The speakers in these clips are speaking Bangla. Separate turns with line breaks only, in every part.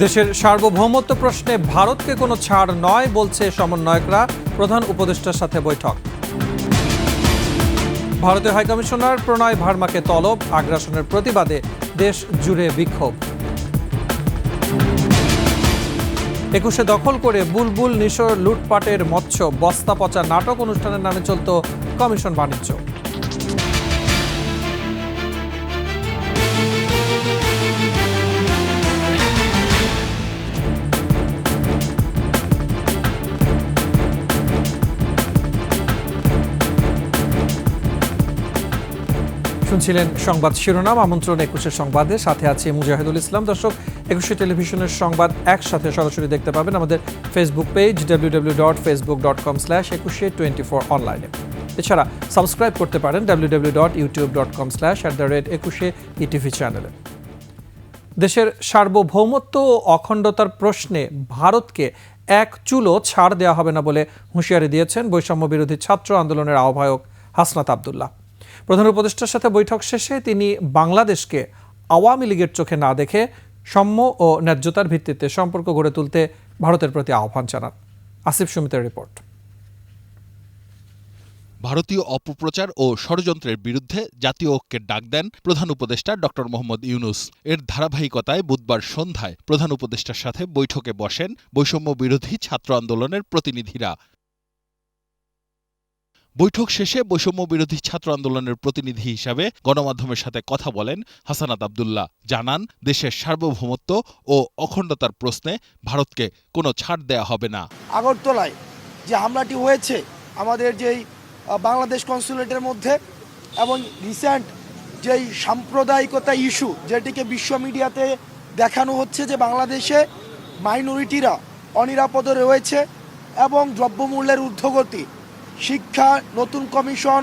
দেশের সার্বভৌমত্ব প্রশ্নে ভারতকে কোনো ছাড় নয় বলছে সমন্বয়করা। প্রধান উপদেষ্টার সাথে বৈঠক। ভারতীয় হাইকমিশনার প্রণয় ভার্মাকে তলব। আগ্রাসনের প্রতিবাদে দেশ জুড়ে বিক্ষোভ। 21শে দখল করে বুলবুল নিশোর লুটপাটের মৎস্য বস্তা পচা নাটক অনুষ্ঠানের নামে চলত কমিশন বাণিজ্য। শুনছিলেন সংবাদ শিরোনাম। আমন্ত্রণ 21 সংবাদে, সাথে আছে মুজাহিদুল ইসলাম। দর্শক, 21 টেলিভিশনের সংবাদ একসাথে সরাসরি দেখতে পাবেন আমাদের ফেসবুক পেজ www.facebook.com/2124 অনলাইনে। এছাড়া সাবস্ক্রাইব করতে পারেন www.youtube.com/21etv চ্যানেলে। দেশের সার্বভৌমত্ব ও অখণ্ডতার প্রশ্নে ভারতকে এক চুলো ছাড় দেওয়া হবে না বলে হুঁশিয়ারি দিয়েছেন বৈষম্য বিরোধী ছাত্র আন্দোলনের আহ্বায়ক হাসনাত আব্দুল্লাহ। প্রধান উপদেষ্টার সাথে বৈঠক শেষে তিনি বাংলাদেশকে আওয়ামী লীগের চোখে না দেখে সাম্য ও ন্যায্যতার ভিত্তিতে সম্পর্ক গড়ে তুলতে ভারতের প্রতি আহ্বান জানান। আসিফ সুমিতের রিপোর্ট।
ভারতীয় অপপ্রচার ও ষড়যন্ত্রের বিরুদ্ধে জাতীয় ঐক্যের ডাক দেন প্রধান উপদেষ্টা ডক্টর মোহাম্মদ ইউনূস। এর ধারাবাহিকতায় বুধবার সন্ধ্যায় প্রধান উপদেষ্টার সাথে বৈঠকে বসেন বৈষম্য বিরোধী ছাত্র আন্দোলনের প্রতিনিধিরা। বৈঠক শেষে বৈষম্য বিরোধী ছাত্র আন্দোলনের প্রতিনিধি হিসাবে গণমাধ্যমের সাথে কথা বলেন হাসানাত আব্দুল্লাহ। জানান, দেশের সার্বভৌমত্ব ও অখণ্ডতার প্রশ্নে ভারতকে কোনো ছাড় দেয়া হবে না।
আগরতলায় যে হামলাটি হয়েছে আমাদের যেই বাংলাদেশ কনসুলেটের মধ্যে, এবং রিসেন্ট যেই সাম্প্রদায়িকতা ইস্যু যেটিকে বিশ্ব মিডিয়াতে দেখানো হচ্ছে যে বাংলাদেশে মাইনরিটিরা অনিরাপদে রয়েছে এবং দ্রব্যমূল্যের ঊর্ধ্বগতি, শিক্ষা, নতুন কমিশন,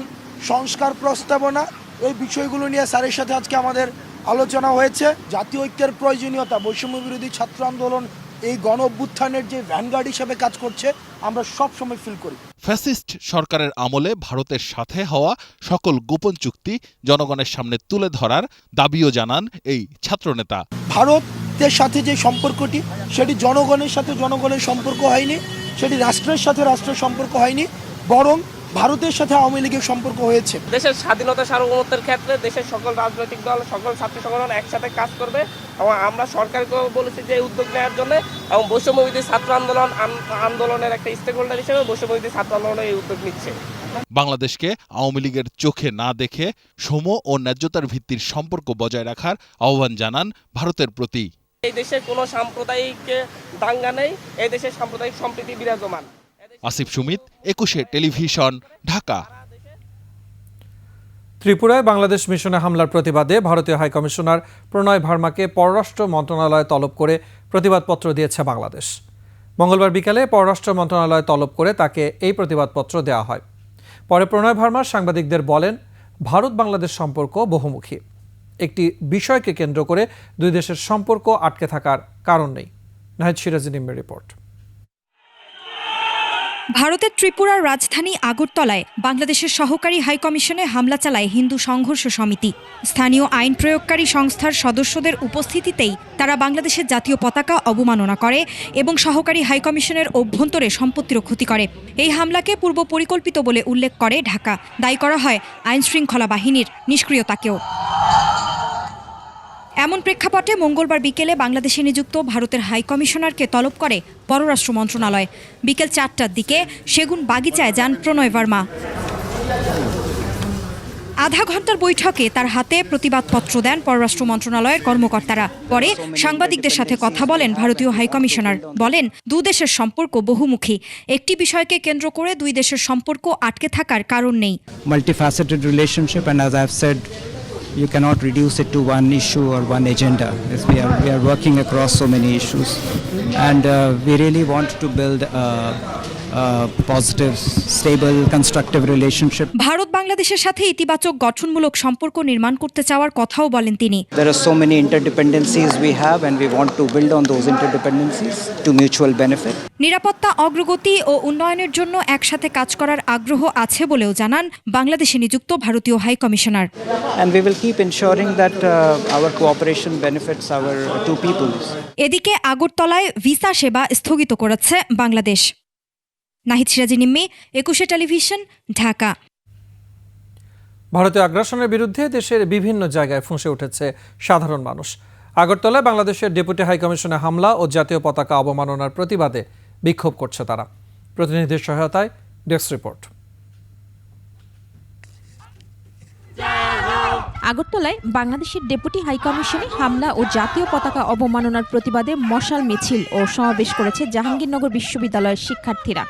সংস্কার প্রস্তাবনা, এই বিষয়গুলো নিয়ে স্যারের সাথে আজকে আমাদের আলোচনা হয়েছে। জাতীয় ঐক্যের প্রয়োজনীয়তা, বৈষম্য বিরোধী ছাত্র আন্দোলন এই গণ অভ্যুত্থানের যে ভ্যানগার্ড হিসেবে কাজ করছে, আমরা সব সময় ফিল করি।
ফ্যাসিস্ট সরকারের আমলে ভারতের সাথে হওয়া সকল গোপন চুক্তি জনগণের সামনে তুলে ধরার দাবিও জানান এই ছাত্রনেতা।
ভারতের সাথে যে সম্পর্কটি, সেটি জনগণের সাথে জনগণের সম্পর্ক হয়নি, সেটি রাষ্ট্রের সাথে রাষ্ট্রের সম্পর্ক হয়নি, বরং ভারতের সাথে আওয়ামী লীগের সম্পর্ক হয়েছে।
দেশের স্বাধীনতা সার্বভৌমত্বের ক্ষেত্রে দেশের সকল রাজনৈতিক দল, সকল ছাত্র সংগঠন একসাথে কাজ করবে এবং আমরা সরকারকেও বলেছি যে উদ্যোগ নেওয়ার জন্য, এবং বৈষম্যবিরোধী ছাত্র আন্দোলনের একটা স্টেক হোল্ডার হিসেবে বৈষম্যবিরোধী ছাত্র আন্দোলন এই উদ্যোগ নিচ্ছে।
বাংলাদেশকে আওয়ামী লীগের চোখে না দেখে সম ও ন্যায্যতার ভিত্তির সম্পর্ক বজায় রাখার আহ্বান জানান ভারতের প্রতি।
এই দেশে কোনো সাম্প্রদায়িক দাঙ্গা নেই, এই দেশের সাম্প্রদায়িক সম্প্রীতি বিরাজমান।
আসিফ সুমিত, 21 টেলিভিশন, ঢাকা।
ত্রিপুরায় বাংলাদেশ মিশনে হামলার প্রতিবাদে ভারতীয় হাইকমিশনার প্রণয় ভার্মাকে পররাষ্ট্র মন্ত্রণালয় তলব করে প্রতিবাদপত্র দিয়েছে বাংলাদেশ। মঙ্গলবার বিকেলে পররাষ্ট্র মন্ত্রণালয় তলব করে তাকে এই প্রতিবাদপত্র দেওয়া হয়। পরে প্রণয় ভার্মা সাংবাদিকদের বলেন, ভারত বাংলাদেশ সম্পর্ক বহুমুখী। একটি বিষয়কে কেন্দ্র করে দুই দেশের সম্পর্ক আটকে থাকার কারণ নেই। নাহিদ সিরাজি নিমের রিপোর্ট।
ভারতের ত্রিপুরার রাজধানী আগরতলায় বাংলাদেশের সহকারী হাইকমিশনে হামলা চালায় হিন্দু সংঘর্ষ সমিতি। স্থানীয় আইন প্রয়োগকারী সংস্থার সদস্যদের উপস্থিতিতেই তারা বাংলাদেশের জাতীয় পতাকা অবমাননা করে এবং সহকারী হাইকমিশনের অভ্যন্তরে সম্পত্তিরও ক্ষতি করে। এই হামলাকে পূর্ব পরিকল্পিত বলে উল্লেখ করে ঢাকা। দায়ী করা হয় আইন শৃঙ্খলা বাহিনীর নিষ্ক্রিয়তাকেও। এমন প্রেক্ষাপটে মঙ্গলবার বিকেলে বাংলাদেশে নিযুক্ত ভারতের হাইকমিশনারকে তলব করে পররাষ্ট্র মন্ত্রণালয়। বিকেল 4টার দিকে সেগুন বাগিচায় যান প্রণয় ভার্মা। আধা ঘন্টার বৈঠকে তার হাতে প্রতিবাদপত্র দেন পররাষ্ট্র মন্ত্রণালয়ের কর্মকর্তারা। পরে সাংবাদিকদের সাথে কথা বলেন ভারতীয় হাইকমিশনার। বলেন, দুই দেশের সম্পর্ক বহুমুখী। একটি বিষয়কে কেন্দ্র করে দুই দেশের সম্পর্ক আটকে থাকার কারণ নেই।
Multifaceted relationship, and as I've said, you cannot reduce it to one issue or one agenda. Yes, we are working across so many issues, and we really want to build a positive, stable, constructive relationship.
Bharat বাংলাদেশের সাথে ইতিবাচক গঠনমূলক সম্পর্ক নির্মাণ করতে চাওয়ার কথাও বলেন তিনি।
There are so many interdependencies we have, and we want to build on those interdependencies to mutual benefit.
নিরাপত্তা, অগ্রগতি ও উন্নয়নের জন্য একসাথে কাজ করার আগ্রহ আছে বলেও জানান বাংলাদেশে নিযুক্ত ভারতীয় high commissioner.
And we will keep ensuring that our cooperation benefits our two peoples.
এদিকে আগরতলায় ভিসা সেবা স্থগিত করেছে বাংলাদেশ। নাহিদ সিরাজি নিম্মি, 21 টেলিভিশন, ঢাকা।
ভারতীয় আগ্রাসনের বিরুদ্ধে দেশের বিভিন্ন জায়গায় ফুঁসে উঠেছে সাধারণ মানুষ। আগরতলায় বাংলাদেশের ডেপুটি হাইকমিশনে হামলা ও জাতীয় পতাকা অবমাননার প্রতিবাদে বিক্ষোভ করছে তারা। প্রতিনিধিদের সহায়তায় ডেস্ক রিপোর্ট।
আগরতলায় বাংলাদেশের ডেপুটি হাইকমিশনে হামলা ও জাতীয় পতাকা অবমাননার প্রতিবাদে মশাল মিছিল ও সমাবেশ করেছে জাহাঙ্গীরনগর বিশ্ববিদ্যালয়ের শিক্ষার্থীরা।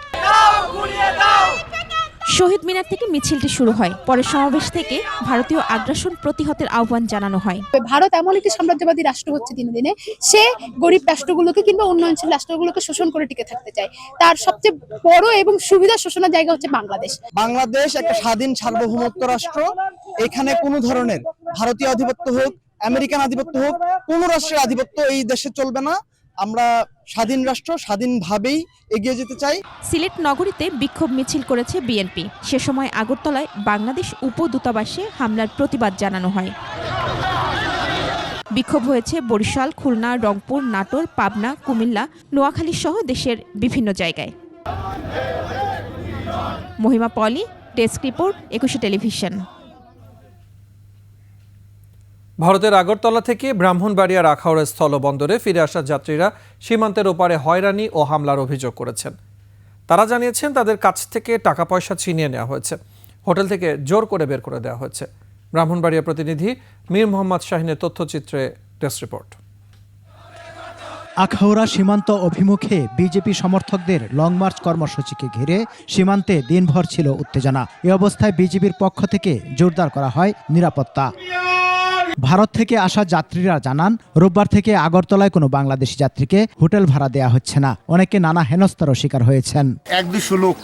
শহীদ মিনার থেকে মিছিলটি শুরু হয়, পরে সমাবেশ থেকে ভারতীয় আগ্রাসন প্রতিহতের আহ্বান জানানো হয়।
ভারত এমন একটি সাম্রাজ্যবাদী রাষ্ট্র হচ্ছে দিনে দিনে, সে গরিব রাষ্ট্রগুলোকে কিংবা উন্নয়নশীল রাষ্ট্রগুলোকে শোষণ করে টিকে থাকতে চায়। তার সবচেয়ে বড় এবং সুবিধা শোষণের জায়গা হচ্ছে বাংলাদেশ।
বাংলাদেশ একটা স্বাধীন সার্বভৌমত্ব রাষ্ট্র। এখানে কোনো ধরনের ভারতীয় আধিপত্য হোক, আমেরিকান আধিপত্য হোক, কোনো রাষ্ট্রের আধিপত্য এই দেশে চলবে না। আমরা স্বাধীন রাষ্ট্র, স্বাধীনভাবেই এগিয়ে যেতে চাই।
সিলেট নগরীতে বিক্ষোভ মিছিল করেছে বিএনপি। সে সময় আগরতলায় বাংলাদেশ উপদূতাবাসে হামলার প্রতিবাদ জানানো হয়। বিক্ষোভ হয়েছে বরিশাল, খুলনা, রংপুর, নাটোর, পাবনা, কুমিল্লা, নোয়াখালী সহ দেশের বিভিন্ন জায়গায়। মহিমা পলি, ডেস্ক রিপোর্ট, 21 টেলিভিশন।
ভারতের আগরতলা থেকে ব্রাহ্মণবাড়িয়ার আখাউড়া স্থলবন্দরে ফিরে আসা যাত্রীরা সীমান্তের ওপারে হয়রানি ও হামলার অভিযোগ করেছেন। তারা জানিয়েছেন তাদের কাছ থেকে টাকা পয়সা ছিনিয়ে নেওয়া হয়েছে, হোটেল থেকে জোর করে বের করে দেওয়া হয়েছে। ব্রাহ্মণবাড়িয়া প্রতিনিধি মীর মোহাম্মদ শাহিনের তথ্যচিত্রে ডেস্ক রিপোর্ট।
আখাউড়া সীমান্ত অভিমুখে বিজেপি সমর্থকদের লং মার্চ কর্মসূচিকে ঘিরে সীমান্তে দিনভর ছিল উত্তেজনা। এ অবস্থায় বিজেপির পক্ষ থেকে জোরদার করা হয় নিরাপত্তা। ভারত থেকে আসা যাত্রীরা জানান, রোববার থেকে আগরতলায় কোনো বাংলাদেশি যাত্রীকে হোটেল ভাড়া দেওয়া হচ্ছে না। অনেকে নানা হেনস্থারও শিকার হয়েছেন।
1-200 লোক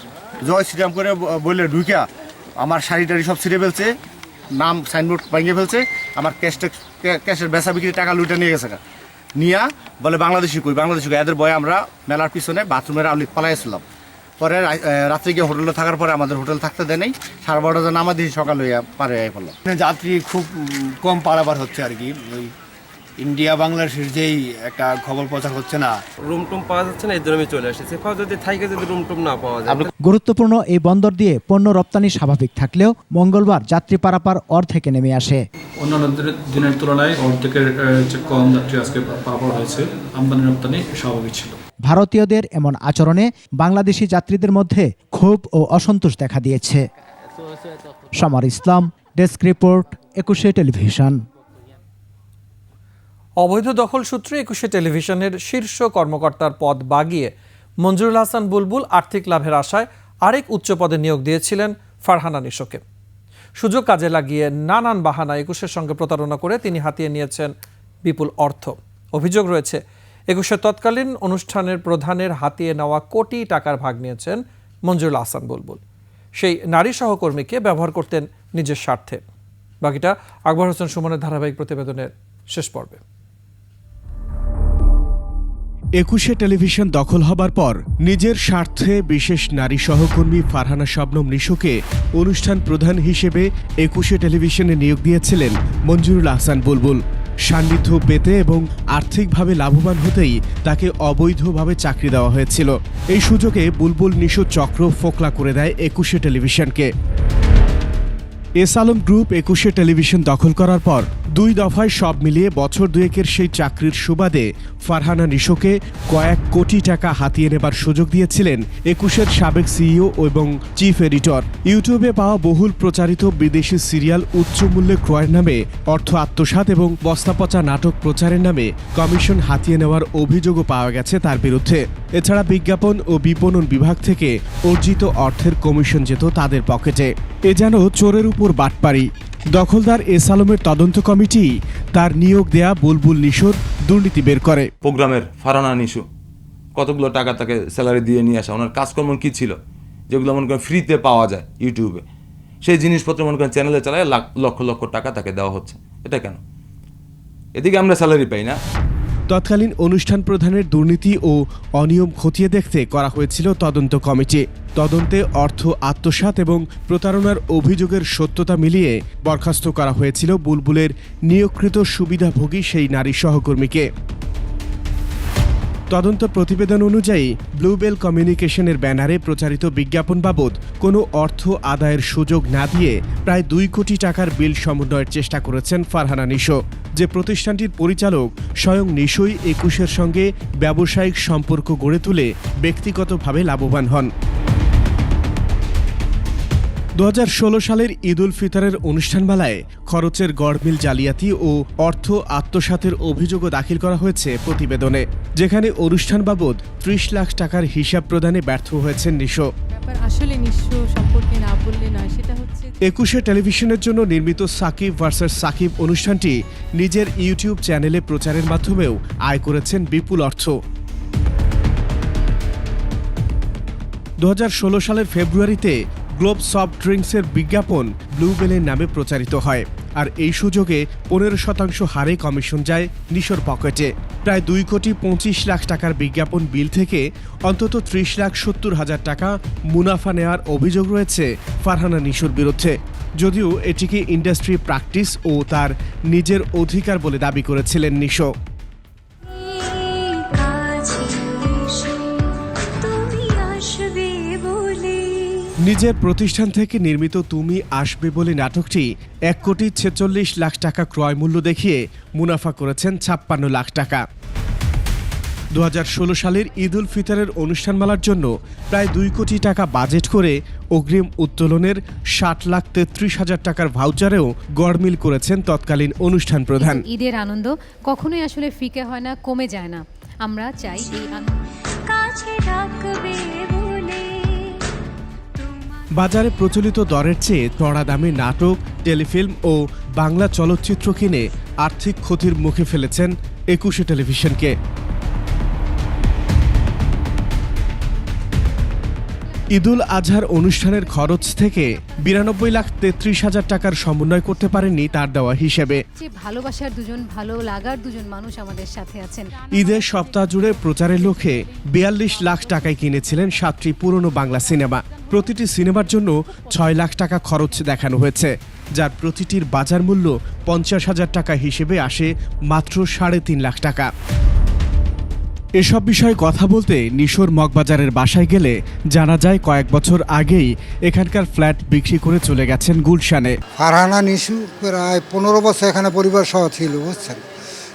জয় শ্রীরাম করে বলে ঢুকিয়া আমার শাড়ি টাড়ি সব ছিঁড়ে ফেলছে, নাম সাইনবোর্ড ভেঙে ফেলছে, আমার ক্যাশের বেচা বিক্রি টাকা লুটে নিয়ে গেছে। নিয়া বলে বাংলাদেশি কই, বাংলাদেশি কই। এদের ভয়ে আমরা মেলার পিছনে বাথরুমের আউলিত পালাইছিলাম। পরে রাত্রে গিয়ে হোটেলে থাকার পরে আমাদের হোটেল থাকতে দেয় নাই। 12:30 নামা দিয়ে সকাল হইয়া পারে পড়লো।
যাত্রী খুব কম পারাবার হচ্ছে আর কি। ওই ইন্ডিয়া বাংলাদেশের যেই একটা খবর প্রচার হচ্ছে না,
রুম টুম পাওয়া যাচ্ছে না, এই জন্য আমি চলে আসছি। যদি থাকে, যদি রুম টুম না পাওয়া যায়।
গুরুত্বপূর্ণ এই বন্দর দিয়ে পণ্য রপ্তানি স্বাভাবিক থাকলেও মঙ্গলবার যাত্রী পারাপার অর্ধেকে নেমে আসে।
অন্যান্য দিনের তুলনায় অর্ধেকের কম যাত্রী আজকে পারাপার হয়েছে। আমদানি রপ্তানি স্বাভাবিক ছিল।
ভারতীয়দের এমন আচরণে বাংলাদেশি যাত্রীদের মধ্যে ক্ষোভ ও অসন্তোষ দেখা দিয়েছে। সমর ইসলাম, ডেস্ক রিপোর্ট, 21 টেলিভিশন।
অবৈধ দখল সূত্রে 21 টেলিভিশনের শীর্ষ কর্মকর্তার পদ বাগিয়ে মঞ্জুরুল হাসান বুলবুল আর্থিক লাভের আশায় আরেক উচ্চ পদে নিয়োগ দিয়েছিলেন ফারহানা নিশোকে। সুযোগ কাজে লাগিয়ে নানান বাহানা 21-এর সঙ্গে প্রতারণা করে তিনি হাতিয়ে নিয়েছেন বিপুল অর্থ। অভিযোগ রয়েছে 21-এর তৎকালীন অনুষ্ঠানের প্রধানের হাতিয়ে নেওয়া কোটি টাকার ভাগ নিয়েছেন মঞ্জুরুল হাসান বুলবুল। সেই নারী সহকর্মীকে ব্যবহার করতেন নিজের স্বার্থে। বাকিটা আকবর হোসেন সুমনের ধারাবাহিক প্রতিবেদনের শেষ পর্বে।
21-এ টেলিভিশন দখল হবার পর নিজের স্বার্থে বিশেষ নারী সহকর্মী ফারহানা শবনম নিশোকে অনুষ্ঠান প্রধান হিসেবে 21-এ টেলিভিশনে নিয়োগ দিয়েছিলেন মঞ্জুরুল আহসান বুলবুল। সান্নিধ্য পেতে এবং আর্থিকভাবে লাভবান হতেই তাকে অবৈধভাবে চাকরি দেওয়া হয়েছিল। এই সুযোগে বুলবুল নিশো চক্র ফোকলা করে দেয় 21-এ টেলিভিশনকে। এস আলম গ্রুপ 21-এ টেলিভিশন দখল করার পর 2 দফায় সব মিলিয়ে বছর দুয়েকের সেই চাকরির সুবাদে ফারহানা নিশোকে কয়েক কোটি টাকা হাতিয়ে নেবার সুযোগ দিয়েছিলেন 21-এর সাবেক সিইও এবং চিফ এডিটর। ইউটিউবে পাওয়া বহুল প্রচারিত বিদেশি সিরিয়াল উচ্চ মূল্যে ক্রয়ের নামে অর্থ আত্মসাৎ এবং বস্তাপচা নাটক প্রচারের নামে কমিশন হাতিয়ে নেওয়ার অভিযোগও পাওয়া গেছে তার বিরুদ্ধে। এছাড়া বিজ্ঞাপন ও বিপণন বিভাগ থেকে অর্জিত অর্থের কমিশন যেত তাদের পকেটে। এ যেন চোরের উপর বাটপাড়ি। দখলদার এস আলমের তদন্ত কমিটি তার নিয়োগ দেয়া বুলবুল নিশোর দুর্নীতি বের করে।
প্রোগ্রামের ফারহানা নিশো কতগুলো টাকা তাকে স্যালারি দিয়ে নিয়ে আসা, ওনার কাজকর্ম কী ছিল যেগুলো মনে করেন ফ্রিতে পাওয়া যায় ইউটিউবে, সেই জিনিসপত্র মনে করেন চ্যানেলে চালায় লক্ষ লক্ষ টাকা তাকে দেওয়া হচ্ছে। এটা কেন? এদিকে আমরা স্যালারি পাই না,
তৎকালীন অনুষ্ঠান প্রধানের দুর্নীতি ও অনিয়ম খতিয়ে দেখতে করা হয়েছিল তদন্ত কমিটি। তদন্তে অর্থ আত্মসাৎ এবং প্রতারণার অভিযোগের সত্যতা মিলিয়ে বরখাস্ত করা হয়েছিল বুলবুলের নিয়োগকৃত সুবিধাভোগী সেই নারী সহকর্মীকে। তদন্ত প্রতিবেদন অনুযায়ী ব্লুবেল কমিউনিকেশনের ব্যানারে প্রচারিত বিজ্ঞাপন বাবদ কোনো অর্থ আদায়ের সুযোগ না দিয়ে প্রায় 2 কোটি টাকার বিল সমন্বয়ের চেষ্টা করেছেন ফারহানা নিশো, যে প্রতিষ্ঠানটির পরিচালক স্বয়ং নিশোই 21-এর সঙ্গে ব্যবসায়িক সম্পর্ক গড়ে তুলে ব্যক্তিগতভাবে লাভবান হন। 2016 সালের ঈদ উল ফিতরের অনুষ্ঠানমালায় খরচের গড়মিল জালিয়াতি ও অর্থ আত্মসাতের অভিযোগও দাখিল করা হয়েছে প্রতিবেদনে, যেখানে অনুষ্ঠান বাবদ 30 লাখ টাকার হিসাব প্রদানে ব্যর্থ হয়েছেন নিশো।
আসলে নিঃস্ব সম্পর্কে না বললে নয়, সেটা হচ্ছে
21 টেলিভিশনের জন্য নির্মিত সাকিব ভার্সেস সাকিব অনুষ্ঠানটি নিজের ইউটিউব চ্যানেলে প্রচারের মাধ্যমেও আয় করেছেন বিপুল অর্থ। 2016 সালের ফেব্রুয়ারিতে গ্লোব সফট ড্রিঙ্কসের বিজ্ঞাপন ব্লুবেলের নামে প্রচারিত হয়, আর এই সুযোগে 15% হারে কমিশন যায় নিশোর পকেটে। প্রায় 2,25,00,000 টাকার বিজ্ঞাপন বিল থেকে অন্তত 30,70,000 টাকা মুনাফা নেওয়ার অভিযোগ রয়েছে ফারহানা নিশোর বিরুদ্ধে, যদিও এটিকে ইন্ডাস্ট্রি প্র্যাকটিস ও তার নিজের অধিকার বলে দাবি করেছিলেন নিশো। নিজের প্রতিষ্ঠান থেকে নির্মিত তুমি আসবে বলে নাটকটি 1,46,00,000 টাকা ক্রয় মূল্য দেখিয়ে মুনাফা করেছেন 56 লাখ টাকা। 2016 সালের ঈদ উল ফিতরের অনুষ্ঠানমালার জন্য প্রায় 2 কোটি টাকা বাজেট করে অগ্রিম উত্তোলনের 60,33,000 টাকার ভাউচারেও গড়মিল করেছেন তৎকালীন অনুষ্ঠান প্রধান।
ঈদের আনন্দ কখনোই আসলে ফিকে হয় না, কমে যায় না। আমরা চাই এই
বাজারে প্রচলিত দরের চেয়ে চড়া দামে নাটক, টেলিফিল্ম ও বাংলা চলচ্চিত্র কিনে আর্থিক ক্ষতির মুখে ফেলেছেন 21 টেলিভিশনকে। ঈদুল আজহার অনুষ্ঠানের খরচ থেকে 92,33,000 টাকার সমন্বয় করতে পারেননি তার দেওয়া হিসেবে।
ভালোবাসার দুজন, ভালো লাগার দুজন মানুষ আমাদের সাথে আছেন।
ঈদের সপ্তাহ জুড়ে প্রচারের লক্ষ্যে 42 লাখ টাকায় কিনেছিলেন 7টি পুরনো বাংলা সিনেমা। প্রতিটি সিনেমার জন্য 6 লাখ টাকা খরচ দেখানো হয়েছে, যার প্রতিটির বাজার মূল্য 50,000 টাকা হিসেবে আসে মাত্র 3.5 লাখ টাকা। এসব বিষয়ে কথা বলতে নিশোর মগবাজারের বাসায় গেলে জানা যায় কয়েক বছর আগেই এখানকার ফ্ল্যাট বিক্রি করে চলে গেছেন গুলশানে।
ফারহানা নিশু প্রায় 15 বছর এখানে পরিবার সহ ছিল, বুঝছেন।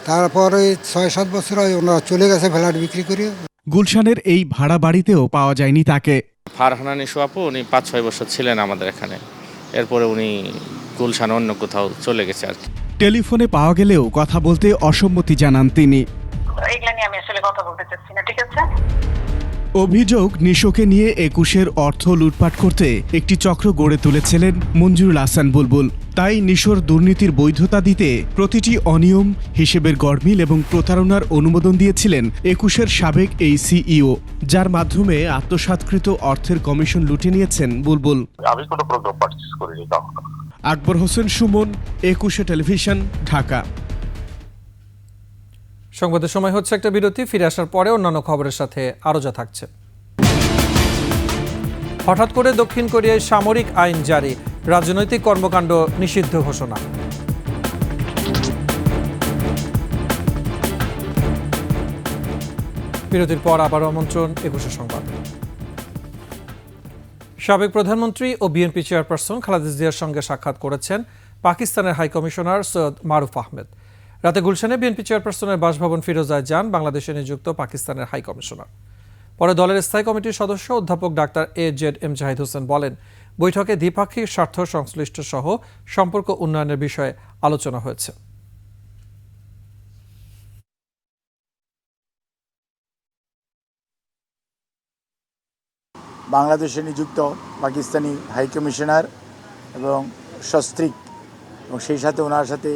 তারপরে 6-7 বছর ওনারা চলে গেছে ফ্ল্যাট বিক্রি করে।
গুলশানের এই ভাড়া বাড়িতেও পাওয়া যায়নি তাকে।
ফারহানা নিশু আপু উনি 5-6 বছর ছিলেন আমাদের এখানে, এরপরে উনি গুলশানে অন্য কোথাও চলে গেছে আর কি।
টেলিফোনে পাওয়া গেলেও কথা বলতে অসম্মতি জানান তিনি। অভিযোগ, নিশোকে নিয়ে 21-এর অর্থ লুটপাট করতে একটি চক্র গড়ে তুলেছিলেন মঞ্জুরুল হাসান বুলবুল। তাই নিশোর দুর্নীতির বৈধতা দিতে প্রতিটি অনিয়ম, হিসেবের গড়মিল এবং প্রতারণার অনুমোদন দিয়েছিলেন 21-এর সাবেক এই সিইও, যার মাধ্যমে আত্মসাৎকৃত অর্থের কমিশন লুটে নিয়েছেন বুলবুল।
আমি কোনো প্রোগ্রাম পারচেজ করিনি তখন।
আকবর হোসেন সুমন, 21 টেলিভিশন, ঢাকা।
সংবাদের সময় হচ্ছে একটা বিরতি, ফিরে আসার পরে অন্যান্য খবরের সাথে আরও যা থাকছে। হঠাৎ করে দক্ষিণ কোরিয়ায় সামরিক আইন জারি, রাজনৈতিক কর্মকাণ্ড নিষিদ্ধ ঘোষণা। বিরতির পর আবার আমন্ত্রণ 21 সংবাদ। সাবেক প্রধানমন্ত্রী ও বিএনপি চেয়ারপারসন খালেদা জিয়ার সঙ্গে সাক্ষাৎ করেছেন পাকিস্তানের হাইকমিশনার সৈয়দ মারুফ আহমেদ। রাতে গুলশানে বিএনপি চেয়ারপারসনের বাসভবন ফিরোজায় যান বাংলাদেশে নিযুক্ত পাকিস্তানের হাইকমিশনার। পরে দলের স্থায়ী কমিটির সদস্য অধ্যাপক ডাক্তার AJM জাহিদ হোসেন বলেন, বৈঠকে দ্বিপাক্ষিক স্বার্থ সংশ্লিষ্ট সহ সম্পর্ক উন্নয়নের বিষয়ে আলোচনা হয়েছে।
বাংলাদেশে নিযুক্ত পাকিস্তানি হাইকমিশনার এবং সস্ত্রীক এবং সেই সাথে ওনার সাথে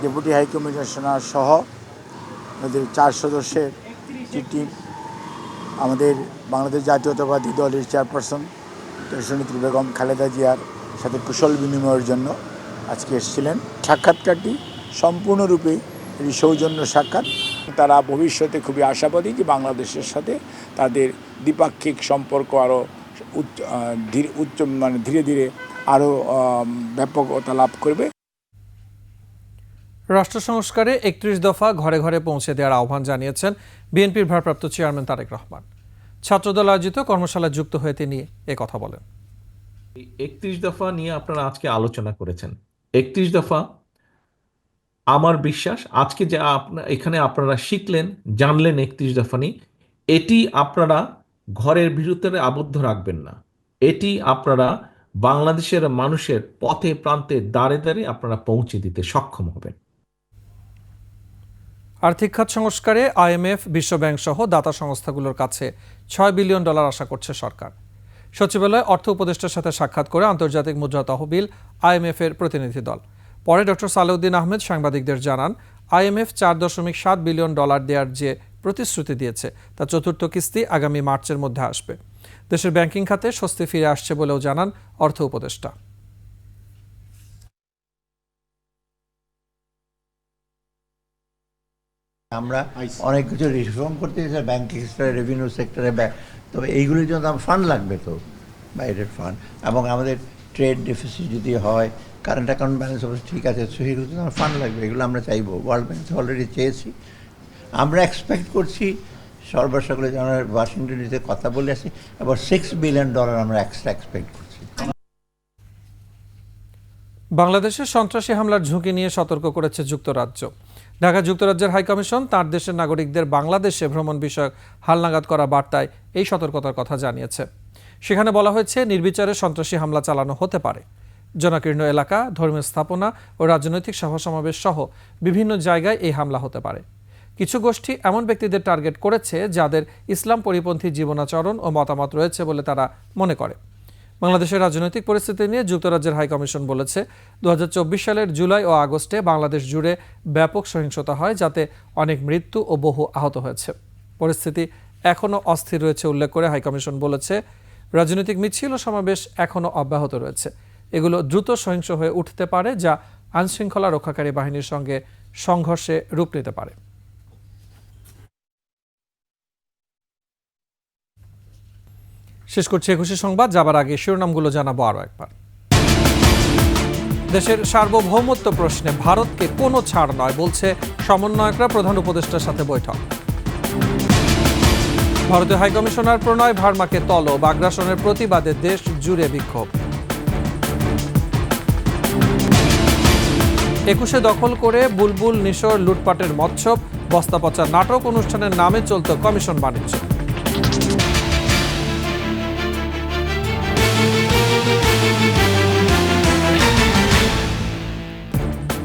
ডেপুটি হাইকমিশনার সহ আমাদের 4 সদস্যের একটি টিম আমাদের বাংলাদেশ জাতীয়তাবাদী দলের চেয়ারপারসন দেশনেত্রী বেগম খালেদা জিয়ার সাথে কুশল বিনিময়ের জন্য আজকে এসেছিলেন। সাক্ষাৎকারটি সম্পূর্ণরূপে সৌজন্য সাক্ষাৎ। তারা ভবিষ্যতে খুবই আশাবাদী যে বাংলাদেশের সাথে তাদের দ্বিপাক্ষিক সম্পর্ক আরও ধীরে ধীরে আরও ব্যাপকতা লাভ করবে।
রাষ্ট্র সংস্কারে ৩১ দফা ঘরে ঘরে পৌঁছে দেওয়ার আহ্বান জানিয়েছেন বিএনপির ভারপ্রাপ্ত চেয়ারম্যান তারেক রহমান। ছাত্রদল আয়োজিত কর্মশালায় যুক্ত হয়ে তিনি কথা বলেন।
৩১ দফা নিয়ে আপনারা আজকে আলোচনা করেছেন। ৩১ দফা আমার বিশ্বাস আজকে যে এখানে আপনারা শিখলেন, জানলেন ৩১ দফা নিয়ে, এটি আপনারা ঘরের ভিতরে আবদ্ধ রাখবেন না, এটি আপনারা বাংলাদেশের মানুষের পথে প্রান্তে দাঁড়ে দাঁড়িয়ে আপনারা পৌঁছে দিতে সক্ষম হবেন।
আর্থিক খাত সংস্কারে IMF, বিশ্বব্যাংক সহ দাতা সংস্থাগুলোর কাছে $6 বিলিয়ন আশা করছে সরকার। সচিবালয়ে অর্থ উপদেষ্টার সাথে সাক্ষাৎ করে আন্তর্জাতিক মুদ্রা তহবিল IMF এর প্রতিনিধি দল। পরে ডক্টর সালেউদ্দিন আহমেদ সাংবাদিকদের জানান, IMF $4.7 বিলিয়ন দেওয়ার যে প্রতিশ্রুতি দিয়েছে তা চতুর্থ কিস্তি আগামী মার্চের মধ্যে আসবে। দেশের ব্যাংকিং খাতে স্বস্তি ফিরে আসছে বলেও জানান অর্থ উপদেষ্টা।
আমরা অনেক কিছু রিফর্ম করতে চাই ব্যাংকিং সেক্টরে, রেভিনিউ সেক্টরে, তবে এইগুলির জন্য ফান্ড লাগবে, তো বাইরের ফান্ড, এবং আমাদের ট্রেড ডেফিসিট যদি হয়, কারেন্ট অ্যাকাউন্ট ব্যালেন্স অবশ্যই ঠিক আছে, সেগুলো জন্য ফান্ড লাগবে। এগুলো আমরা চাইবো, ওয়ার্ল্ড ব্যাংক অলরেডি চেয়েছি। আমরা এক্সপেক্ট করছি সর্বসকলে যেন ওয়াশিংটন ডিসিতে কথা বলে আসি, আবার $6 বিলিয়ন আমরা এক্সট্রা এক্সপেক্ট করছি।
বাংলাদেশের সন্ত্রাসী হামলার ঝুঁকি নিয়ে সতর্ক করেছে যুক্তরাজ্য। ঢাকা যুক্তরাজ্যের হাইকমিশন তার দেশের নাগরিকদের বাংলাদেশে ভ্রমণ বিষয়ক হালনাগাদ করা বার্তায় এই সতর্কতার কথা জানিয়েছে। সেখানে বলা হয়েছে, নির্বিচারে সন্ত্রাসী হামলা চালানো হতে পারে। জনাকীর্ণ এলাকা, ধর্মীয় স্থাপনা ও রাজনৈতিক সভা-সমাবেশ সহ বিভিন্ন জায়গায় এই হামলা হতে পারে। কিছু গোষ্ঠী এমন ব্যক্তিদের টার্গেট করেছে যাদের ইসলাম পরিপন্থী জীবনাচরণ ও মতামত রয়েছে বলে তারা মনে করে। বাংলাদেশের রাজনৈতিক পরিস্থিতি নিয়ে যুক্তরাজ্যের হাইকমিশন বলেছে, 2024 সালের জুলাই ও আগস্টে বাংলাদেশ জুড়ে ব্যাপক সহিংসতা হয়, যাতে অনেক মৃত্যু ও বহু আহত হয়েছে। পরিস্থিতি এখনও অস্থির রয়েছে উল্লেখ করে হাইকমিশন বলেছে, রাজনৈতিক মিছিল ও সমাবেশ এখনও অব্যাহত রয়েছে। এগুলো দ্রুত সহিংস হয়ে উঠতে পারে, যা আইনশৃঙ্খলা রক্ষাকারী বাহিনীর সঙ্গে সংঘর্ষে রূপ নিতে পারে। শেষ করছি একুশে সংবাদ। যাবার আগে শিরোনামগুলো জানাবো আরও একবার। দেশের সার্বভৌমত্ব প্রশ্নে ভারতকে কোনো ছাড় নয় বলছে সমন্বয়করা, প্রধান উপদেষ্টার সাথে বৈঠক। ভারতীয় হাইকমিশনার প্রণয় ভার্মাকে তলব, আগ্রাসনের প্রতিবাদে দেশ জুড়ে বিক্ষোভ। 21শে দখল করে বুলবুল নিশোর লুটপাটের মৎসব, বস্তাপচা নাটক অনুষ্ঠানের নামে চলত কমিশন বাণিজ্য।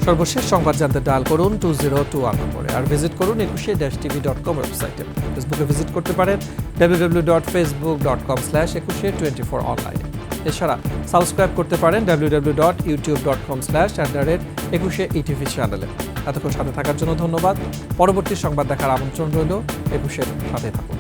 সর্বশেষ সংবাদ জানতে ডায়াল করুন 2021 নম্বরে, আর ভিজিট করুন ekushe-tv.com ওয়েবসাইটে। ফেসবুকে ভিজিট করতে পারেন www.facebook.com/ekushe24 অনলাইনে। এছাড়া সাবস্ক্রাইব করতে পারেন www.youtube.com/ekushe-etv চ্যানেলে। এতক্ষণ সাথে থাকার জন্য ধন্যবাদ। পরবর্তী সংবাদ দেখার আমন্ত্রণ রইল। একুশের সাথে থাকুন।